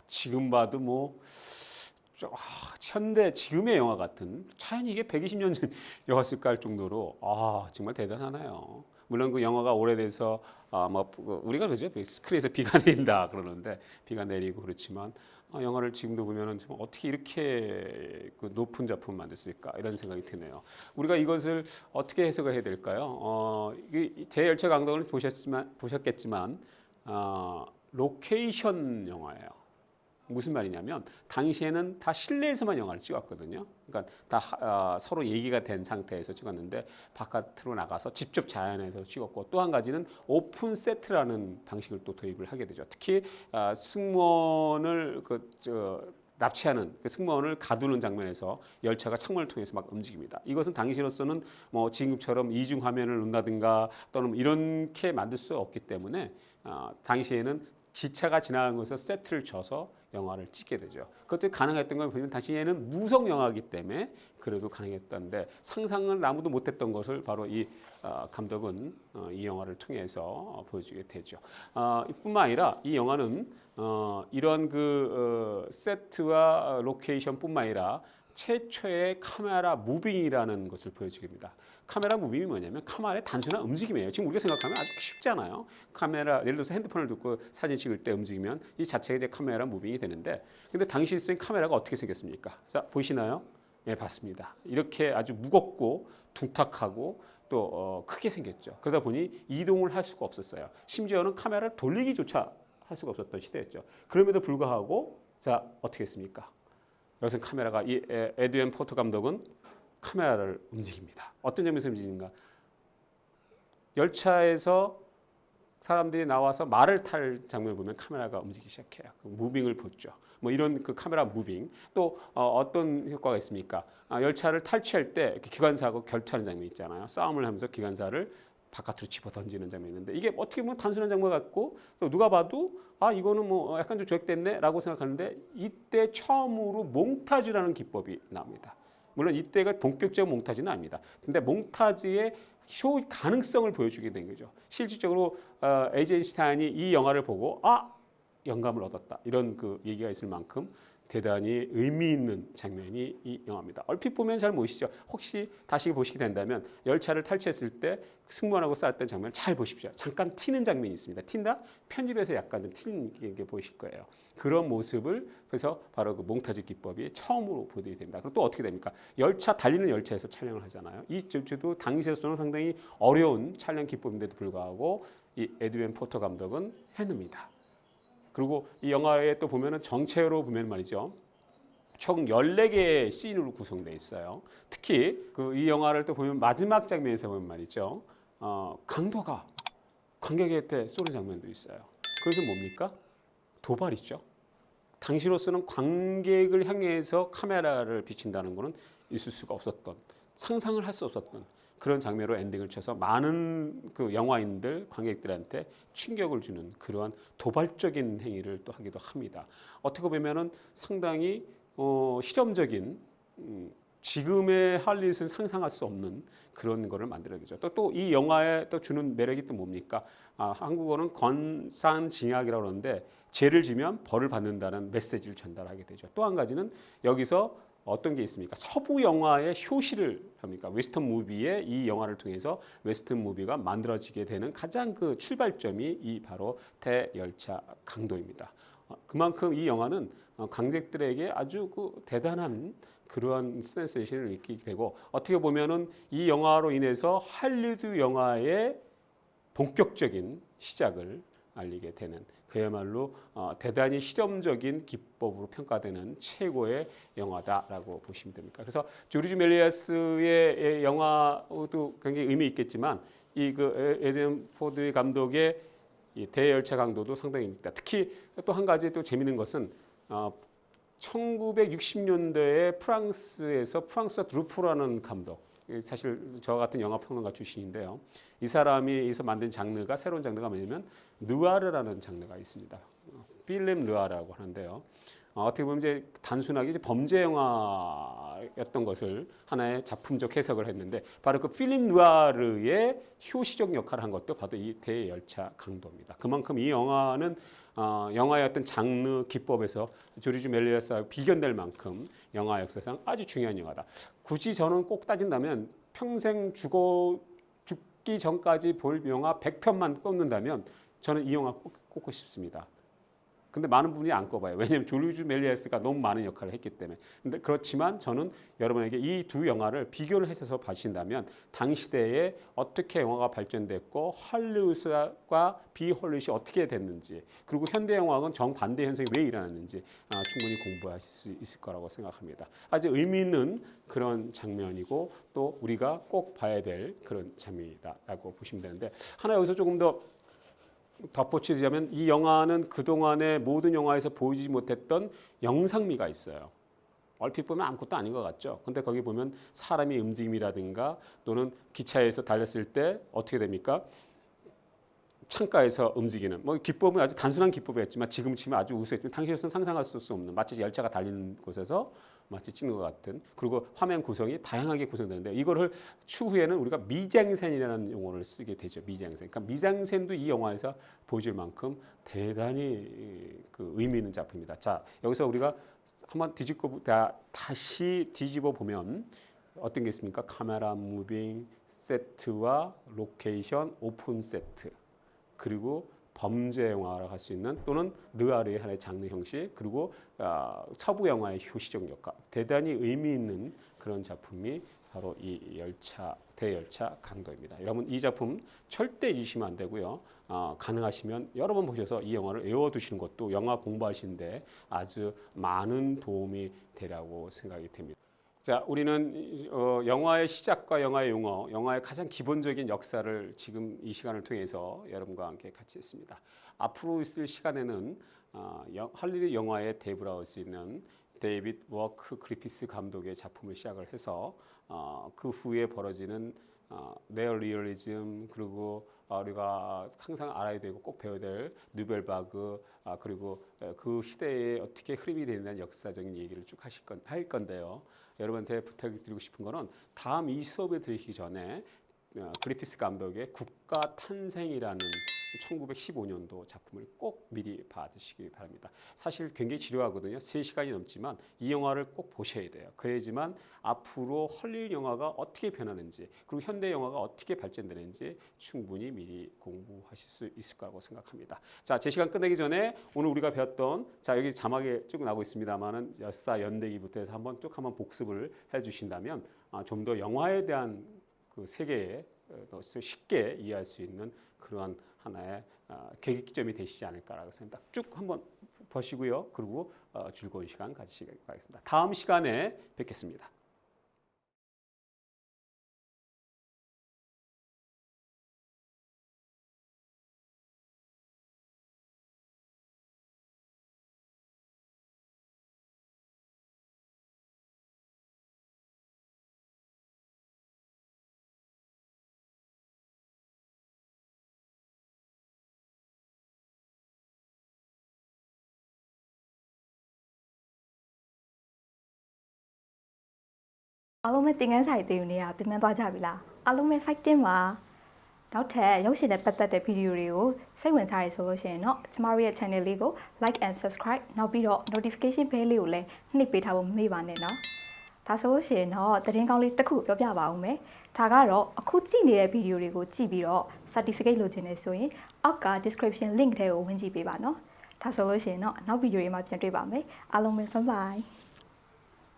지금 봐도 뭐 현대 지금의 영화 같은 차라리 이게 120년 전 영화였을까 할 정도로 정말 대단하네요. 물론 그 영화가 오래돼서 뭐 우리가 그러죠, 스크린에서 비가 내린다 그러는데 비가 내리고 그렇지만 영화를 지금도 보면은 좀 어떻게 이렇게 그 높은 작품 만들었을까 이런 생각이 드네요. 우리가 이것을 어떻게 해석을 해야 될까요? 대열차 강도를 보셨겠지만 로케이션 영화예요. 무슨 말이냐면 당시에는 다 실내에서만 영화를 찍었거든요. 그러니까 다 서로 얘기가 된 상태에서 찍었는데 바깥으로 나가서 직접 자연에서 찍었고, 또 한 가지는 오픈 세트라는 방식을 또 도입을 하게 되죠. 특히 승무원을 납치하는 그 승무원을 가두는 장면에서 열차가 창문을 통해서 막 움직입니다. 이것은 당시로서는 뭐 지금처럼 이중 화면을 놓는다든가 또는 이렇게 만들 수 없기 때문에 당시에는 기차가 지나가는 곳에서 세트를 쳐서 영화를 찍게 되죠. 그것도 가능했던 건 보면 당시에는 무성 영화이기 때문에 그래도 가능했던데, 상상을 아무도 못했던 것을 바로 이 감독은 이 영화를 통해서 보여주게 되죠. 이뿐만 아니라 이 영화는 이런 세트와 로케이션뿐만 아니라 최초의 카메라 무빙이라는 것을 보여주게 됩니다. 카메라 무빙이 뭐냐면 카메라의 단순한 움직임이에요. 지금 우리가 생각하면 아주 쉽잖아요. 카메라, 예를 들어서 핸드폰을 듣고 사진 찍을 때 움직이면 이 자체가 이제 카메라 무빙이 되는데, 근데 당시 쓰인 카메라가 어떻게 생겼습니까? 자, 보이시나요? 네, 봤습니다. 이렇게 아주 무겁고 둔탁하고 또 크게 생겼죠. 그러다 보니 이동을 할 수가 없었어요. 심지어는 카메라를 돌리기조차 할 수가 없었던 시대였죠. 그럼에도 불구하고 자, 어떻게 했습니까? 여기서 카메라가, 이 에드윈 포터 감독은 카메라를 움직입니다. 어떤 점에서 움직이는가? 열차에서 사람들이 나와서 말을 탈 장면을 보면 카메라가 움직이기 시작해요. 그 무빙을 보죠. 뭐 이런 그 카메라 무빙. 또 어떤 효과가 있습니까? 열차를 탈취할 때 기관사하고 결투하는 장면 있잖아요. 싸움을 하면서 기관사를 바깥으로 집어 던지는 장면이 있는데, 이게 어떻게 보면 단순한 장면 같고 또 누가 봐도 이거는 뭐 약간 좀 조획됐네 라고 생각하는데, 이때 처음으로 몽타주라는 기법이 나옵니다. 물론 이때가 본격적인 몽타주는 아닙니다. 근데 몽타주의 가능성을 보여주게 된 거죠. 실질적으로 에이젠슈타인이 이 영화를 보고 영감을 얻었다 이런 그 얘기가 있을 만큼 대단히 의미 있는 장면이 이 영화입니다. 얼핏 보면 잘 모르시죠? 혹시 다시 보시게 된다면 열차를 탈취했을 때 승무원하고 싸웠던 장면 잘 보십시오. 잠깐 튀는 장면이 있습니다. 튄다? 편집에서 약간 좀 튀는 게 보이실 거예요. 그런 모습을, 그래서 바로 그 몽타주 기법이 처음으로 보여드리게 됩니다. 그리고 또 어떻게 됩니까? 달리는 열차에서 촬영을 하잖아요. 이 점도 당시에서는 상당히 어려운 촬영 기법인데도 불구하고 이 에드윈 포터 감독은 해냅니다. 그리고 이 영화에 또 보면은 정체로 보면 말이죠, 총 14개의 씬으로 구성되어 있어요. 특히 이 영화를 또 보면 마지막 장면에서 보면 말이죠, 강도가 관객한테 쏘는 장면도 있어요. 그것은 뭡니까? 도발이죠. 당시로서는 관객을 향해서 카메라를 비친다는 것은 있을 수가 없었던, 상상을 할 수 없었던 그런 장면으로 엔딩을 쳐서 많은 그 영화인들, 관객들한테 충격을 주는 그러한 도발적인 행위를 또 하기도 합니다. 어떻게 보면은 상당히 실험적인, 지금의 할리우드는 상상할 수 없는 그런 거를 만들어내죠. 또 이 영화에 또 주는 매력이 또 뭡니까? 한국어는 권산징악이라고 그러는데, 죄를 지면 벌을 받는다는 메시지를 전달하게 되죠. 또 한 가지는 여기서 어떤 게 있습니까? 서부 영화의 효시를 합니까? 웨스턴 무비의 이 영화를 통해서 웨스턴 무비가 만들어지게 되는 가장 그 출발점이 이 바로 대열차 강도입니다. 그만큼 이 영화는 관객들에게 아주 그 대단한 그러한 센세이션을 느끼게 되고, 어떻게 보면은 이 영화로 인해서 할리우드 영화의 본격적인 시작을 알리게 되는, 그야말로 대단히 실험적인 기법으로 평가되는 최고의 영화다라고 보시면 됩니다. 그래서 조르지 멜리아스의 영화도 굉장히 의미 있겠지만, 이 에드윈 포드 감독의 이 대열차 강도도 상당히 있다. 특히 또 한 가지 또 재미있는 것은 1960년대에 프랑스에서 프랑스와 드루포라는 감독, 사실 저 같은 영화 평론가 출신인데요. 이 사람이 여기서 만든 장르가, 새로운 장르가 뭐냐면 느와르라는 장르가 있습니다. 필름 느와르라고 하는데요. 어떻게 보면 이제 단순하게 이제 범죄 영화였던 것을 하나의 작품적 해석을 했는데 바로 그 필립 누아르의 효시적 역할을 한 것도 바로 이 대열차 강도입니다. 그만큼 이 영화는 영화의 어떤 장르 기법에서 조르주 멜리어스와 비견될 만큼 영화 역사상 아주 중요한 영화다. 굳이 저는 꼭 따진다면 평생 죽기 전까지 볼 영화 100편만 꼽는다면 저는 이 영화 꼽고 싶습니다. 근데 많은 분이 안 꼽아요. 왜냐하면 조르주 멜리어스가 너무 많은 역할을 했기 때문에. 근데 그렇지만 저는 여러분에게 이 두 영화를 비교를 해서 봐주신다면 당시대에 어떻게 영화가 발전됐고 할리우드과 비헐리우드이 어떻게 됐는지 그리고 현대 영화는 정반대 현상이 왜 일어났는지 충분히 공부하실 수 있을 거라고 생각합니다. 아주 의미 있는 그런 장면이고 또 우리가 꼭 봐야 될 그런 장면이다라고 보시면 되는데 하나 여기서 조금 더 덧붙이자면 이 영화는 그동안의 모든 영화에서 보이지 못했던 영상미가 있어요. 얼핏 보면 아무것도 아닌 것 같죠. 근데 거기 보면 사람의 움직임이라든가 또는 기차에서 달렸을 때 어떻게 됩니까? 창가에서 움직이는 뭐 기법은 아주 단순한 기법이었지만 지금 치면 아주 우수했지만 당시에서는 상상할 수 없는 마치 열차가 달리는 곳에서 마치 찍는 것 같은 그리고 화면 구성이 다양하게 구성되는데 이거를 추후에는 우리가 미장센이라는 용어를 쓰게 되죠. 미장센. 그러니까 미장센도 이 영화에서 보여줄 만큼 대단히 그 의미 있는 작품입니다. 자 여기서 우리가 한번 다시 뒤집어 보면 어떤 게 있습니까? 카메라 무빙, 세트와 로케이션, 오픈 세트 그리고 범죄 영화라고 할 수 있는 또는 르아르의 하나의 장르 형식 그리고 서부 영화의 효시적 역할 대단히 의미 있는 그런 작품이 바로 이 대열차 강도입니다. 여러분 이 작품 절대 잊으시면 안 되고요. 가능하시면 여러 번 보셔서 이 영화를 외워두시는 것도 영화 공부하시는데 아주 많은 도움이 되라고 생각이 됩니다. 자, 우리는 영화의 시작과 영화의 용어, 영화의 가장 기본적인 역사를 지금 이 시간을 통해서 여러분과 함께 같이 했습니다. 앞으로 있을 시간에는 할리우드 영화의 대부라고 할 수 있는 데이빗 워크 그리피스 감독의 작품을 시작을 해서 그 후에 벌어지는 네오리얼리즘 그리고 우리가 항상 알아야 되고 꼭 배워야 될 누벨바그 그리고 그 시대에 어떻게 흐름이 되는 역사적인 얘기를 쭉 할 건데요. 여러분한테 부탁드리고 싶은 거는 다음 이 수업에 들으시기 전에 그리피스 감독의 국가 탄생이라는 1915년도 작품을 꼭 미리 봐두시기 바랍니다. 사실 굉장히 지루하거든요. 3시간이 넘지만 이 영화를 꼭 보셔야 돼요. 그래야지만 앞으로 헐리우드 영화가 어떻게 변하는지 그리고 현대 영화가 어떻게 발전되는지 충분히 미리 공부하실 수 있을 거라고 생각합니다. 자, 제 시간 끝내기 전에 오늘 우리가 배웠던 자 여기 자막에 쭉 나오고 있습니다만은 역사 연대기부터 해서 한번 복습을 해주신다면 좀 더 영화에 대한 그 세계에 쉽게 이해할 수 있는 그러한 하나의 계기점이 되시지 않을까라고 생각합니다. 쭉 한번 보시고요. 그리고 즐거운 시간 가지시기 바라겠습니다. 다음 시간에 뵙겠습니다.အားလုံးပဲသင်ခန်းစာတွေတင်ယူနေတာပြင်ပန်းသွားကြပြီလားအားလုံးပဲ fighting ပါနောက်ထပ်ရုပ်ရှင်နဲ့ပတ်သက်တဲ့ဗီဒီယိုတွေကိုစိတ်ဝင်စားရဆိုလို့ရှိရင်တော့ကျမတို့ရဲ့ channel လေးကို like and subscribe နောက်ပြီးတော့ notification bell လေးကိုလည်းနှိပ်ပေးထားဖို့မမေ့ပါနဲ့နော်ဒါဆိုလို့ရှိရင်တော့သတင်းကောင်းလေးတစ်ခုပြောပြပါဦးမယ်ဒါကတော့အခုကြည့်နေတဲ့ဗီဒီယိုတွေကိုကြည့်ပြီးတော့ certificate လိုချင်နေဆိုရင်အောက်က description link ထဲကိုဝင်ကြည့်ပေးပါနော်ဒါဆိုလို့ရှိရင်တော့နောက်ဗီဒီယိုတွေမှာပြန်တွေ့ပါမယ်အားလုံးပဲ bye bye